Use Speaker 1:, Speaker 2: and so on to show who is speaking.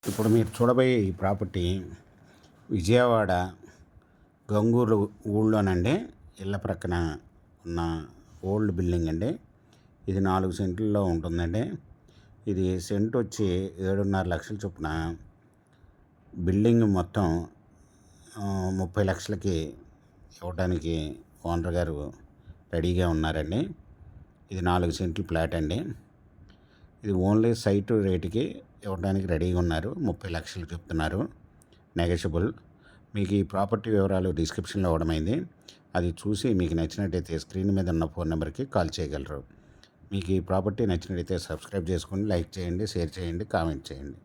Speaker 1: ఇప్పుడు మీరు చూడబోయే ఈ ప్రాపర్టీ విజయవాడ గంగూరు ఊళ్ళోనండి. ఇళ్ళ ప్రక్కన ఉన్న ఓల్డ్ బిల్డింగ్ అండి. ఇది 4 సెంట్లలో ఉంటుందండి. ఇది సెంట్ వచ్చి 7.5 లక్షల చొప్పున. బిల్డింగ్ మొత్తం 30 లక్షలకి ఇవ్వడానికి ఓనర్ గారు రెడీగా ఉన్నారండి. ఇది 4 సెంట్లు ప్లాట్ అండి. ఇది ఓన్లీ సైట్ రేటుకి ఇవ్వడానికి రెడీగా ఉన్నారు. 30 లక్షలు చెప్తున్నారు, నెగోషియబుల్. మీకు ఈ ప్రాపర్టీ వివరాలు డిస్క్రిప్షన్లో ఇవ్వడమైంది. అది చూసి మీకు నచ్చినట్టయితే స్క్రీన్ మీద ఉన్న ఫోన్ నెంబర్కి కాల్ చేయగలరు. మీకు ఈ ప్రాపర్టీ నచ్చినట్టయితే సబ్స్క్రైబ్ చేసుకొని లైక్ చేయండి, షేర్ చేయండి, కామెంట్ చేయండి.